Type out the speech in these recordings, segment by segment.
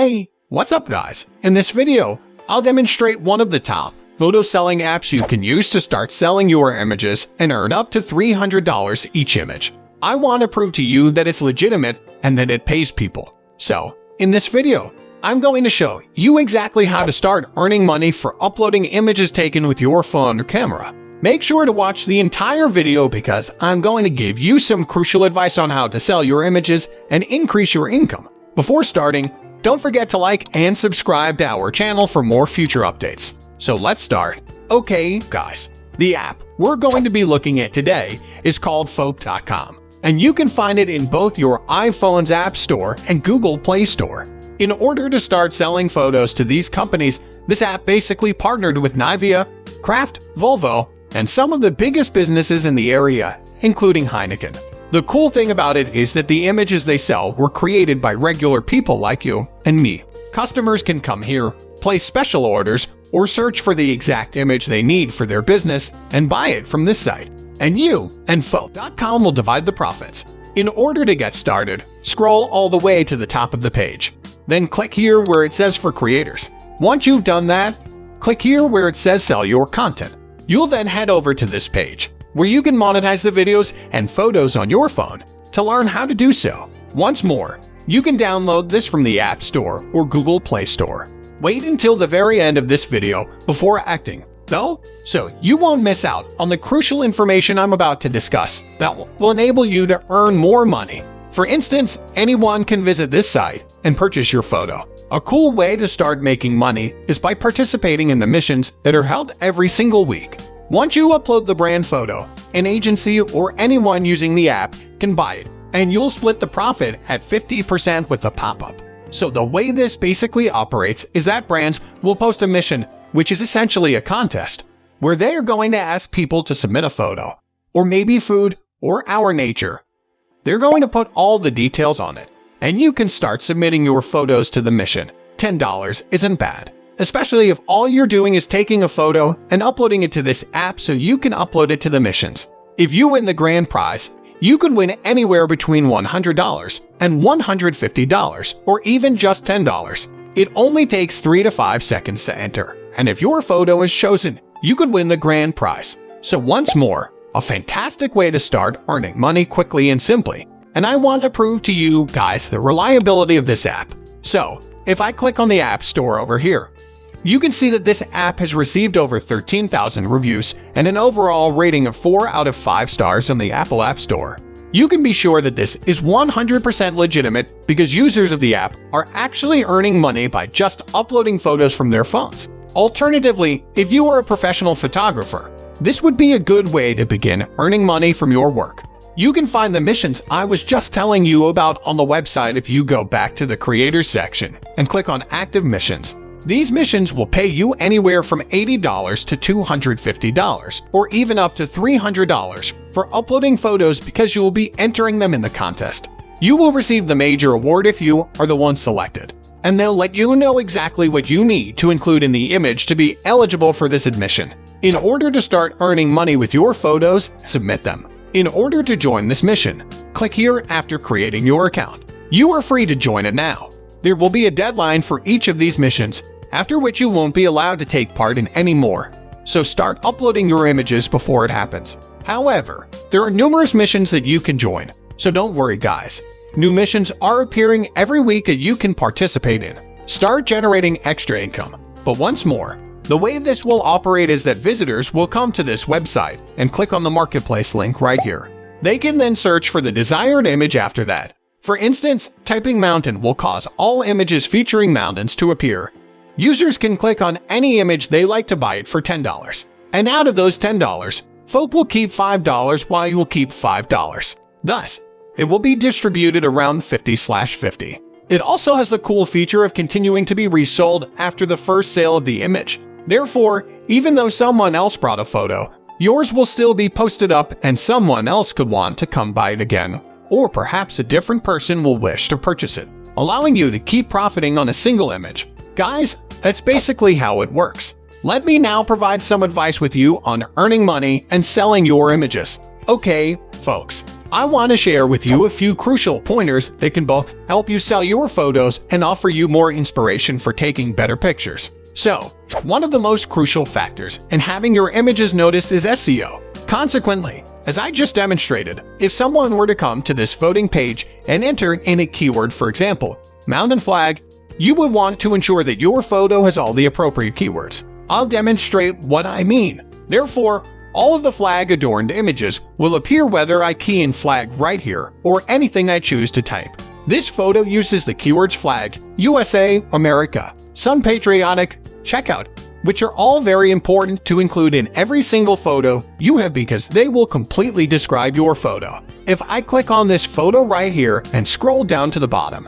Hey, what's up guys? In this video, I'll demonstrate one of the top photo selling apps you can use to start selling your images and earn up to $300 each image. I want to prove to you that it's legitimate and that it pays people. So, in this video, I'm going to show you exactly how to start earning money for uploading images taken with your phone or camera. Make sure to watch the entire video because I'm going to give you some crucial advice on how to sell your images and increase your income. Before starting, don't forget to like and subscribe to our channel for more future updates. So let's start. Okay, guys, the app we're going to be looking at today is called Photo.com, and you can find it in both your iPhone's App Store and Google Play Store. In order to start selling photos to these companies, this app basically partnered with Nivea, Kraft, Volvo, and some of the biggest businesses in the area, including Heineken. The cool thing about it is that the images they sell were created by regular people like you and me. Customers can come here, place special orders, or search for the exact image they need for their business and buy it from this site. And you and Photo.com will divide the profits. In order to get started, scroll all the way to the top of the page. Then click here where it says for creators. Once you've done that, click here where it says sell your content. You'll then head over to this page, where you can monetize the videos and photos on your phone. To learn how to do so, once more, you can download this from the App Store or Google Play Store. Wait until the very end of this video before acting, though, so you won't miss out on the crucial information I'm about to discuss that will enable you to earn more money. For instance, anyone can visit this site and purchase your photo. A cool way to start making money is by participating in the missions that are held every single week. Once you upload the brand photo, an agency or anyone using the app can buy it, and you'll split the profit at 50% with the pop-up. So the way this basically operates is that brands will post a mission, which is essentially a contest, where they are going to ask people to submit a photo, or maybe food, or our nature. They're going to put all the details on it, and you can start submitting your photos to the mission. $10 isn't bad, especially if all you're doing is taking a photo and uploading it to this app so you can upload it to the missions. If you win the grand prize, you could win anywhere between $100 and $150, or even just $10. It only takes 3 to 5 seconds to enter, and if your photo is chosen, you could win the grand prize. So once more, a fantastic way to start earning money quickly and simply. And I want to prove to you guys the reliability of this app. So, if I click on the App Store over here, you can see that this app has received over 13,000 reviews and an overall rating of 4 out of 5 stars on the Apple App Store. You can be sure that this is 100% legitimate because users of the app are actually earning money by just uploading photos from their phones. Alternatively, if you are a professional photographer, this would be a good way to begin earning money from your work. You can find the missions I was just telling you about on the website if you go back to the Creators section and click on Active Missions. These missions will pay you anywhere from $80 to $250, or even up to $300 for uploading photos because you will be entering them in the contest. You will receive the major award if you are the one selected, and they'll let you know exactly what you need to include in the image to be eligible for this admission. In order to start earning money with your photos, submit them. In order to join this mission, click here after creating your account. You are free to join it now. There will be a deadline for each of these missions, after which you won't be allowed to take part in any more. So start uploading your images before it happens. However, there are numerous missions that you can join, so don't worry guys. New missions are appearing every week that you can participate in. Start generating extra income. But once more, the way this will operate is that visitors will come to this website and click on the marketplace link right here. They can then search for the desired image after that. For instance, typing mountain will cause all images featuring mountains to appear. Users can click on any image they like to buy it for $10. And out of those $10, folk will keep $5 while you will keep $5. Thus, it will be distributed around 50/50. It also has the cool feature of continuing to be resold after the first sale of the image. Therefore, even though someone else brought a photo, yours will still be posted up and someone else could want to come buy it again. Or perhaps a different person will wish to purchase it, allowing you to keep profiting on a single image. Guys, that's basically how it works. Let me now provide some advice with you on earning money and selling your images. Okay, folks, I want to share with you a few crucial pointers that can both help you sell your photos and offer you more inspiration for taking better pictures. So, one of the most crucial factors in having your images noticed is SEO. Consequently, as I just demonstrated, if someone were to come to this voting page and enter in a keyword, for example, mountain flag, you would want to ensure that your photo has all the appropriate keywords. I'll demonstrate what I mean. Therefore, all of the flag-adorned images will appear whether I key in flag right here or anything I choose to type. This photo uses the keywords flag, USA, America, Sun Patriotic, Checkout, which are all very important to include in every single photo you have because they will completely describe your photo. If I click on this photo right here and scroll down to the bottom,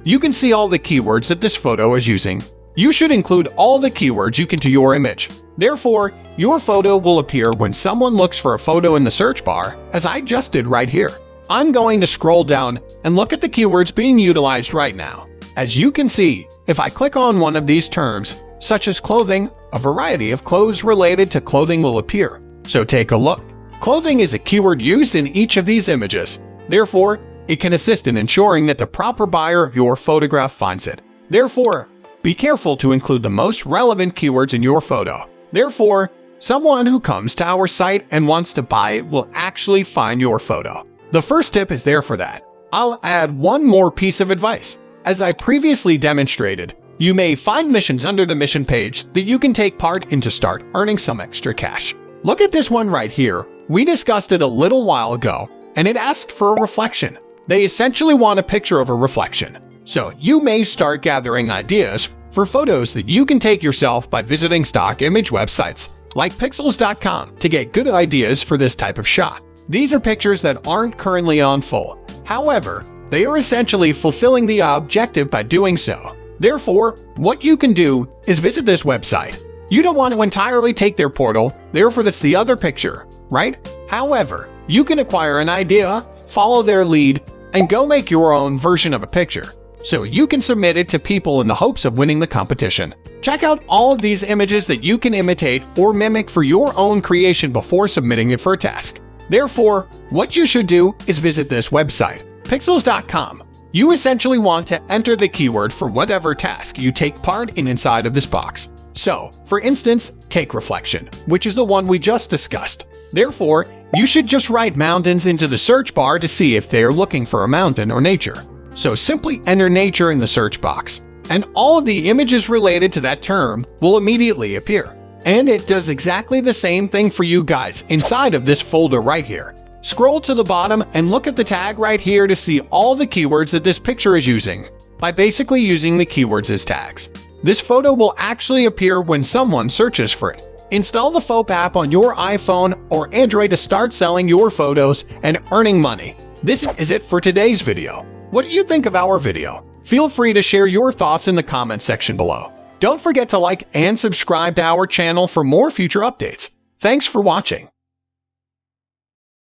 you can see all the keywords that this photo is using. You should include all the keywords you can to your image. Therefore, your photo will appear when someone looks for a photo in the search bar, as I just did right here. I'm going to scroll down and look at the keywords being utilized right now. As you can see, if I click on one of these terms, such as clothing, a variety of clothes related to clothing will appear. So take a look. Clothing is a keyword used in each of these images. Therefore, it can assist in ensuring that the proper buyer of your photograph finds it. Therefore, be careful to include the most relevant keywords in your photo. Therefore, someone who comes to our site and wants to buy it will actually find your photo. The first tip is there for that. I'll add one more piece of advice. As I previously demonstrated, you may find missions under the mission page that you can take part in to start earning some extra cash. Look at this one right here. We discussed it a little while ago, and it asked for a reflection. They essentially want a picture of a reflection. So you may start gathering ideas for photos that you can take yourself by visiting stock image websites like pixels.com to get good ideas for this type of shot. These are pictures that aren't currently on full. However, they are essentially fulfilling the objective by doing so. Therefore, what you can do is visit this website. You don't want to entirely take their portal, therefore that's the other picture, right? However, you can acquire an idea, follow their lead, and go make your own version of a picture. So you can submit it to people in the hopes of winning the competition. Check out all of these images that you can imitate or mimic for your own creation before submitting it for a task. Therefore, what you should do is visit this website, pixels.com. You essentially want to enter the keyword for whatever task you take part in inside of this box. So, for instance, take reflection, which is the one we just discussed. Therefore, you should just write mountains into the search bar to see if they are looking for a mountain or nature. So simply enter nature in the search box, and all of the images related to that term will immediately appear. And it does exactly the same thing for you guys inside of this folder right here. Scroll to the bottom and look at the tag right here to see all the keywords that this picture is using, by basically using the keywords as tags. This photo will actually appear when someone searches for it. Install the Phope app on your iPhone or Android to start selling your photos and earning money. This is it for today's video. What do you think of our video? Feel free to share your thoughts in the comment section below. Don't forget to like and subscribe to our channel for more future updates. Thanks for watching.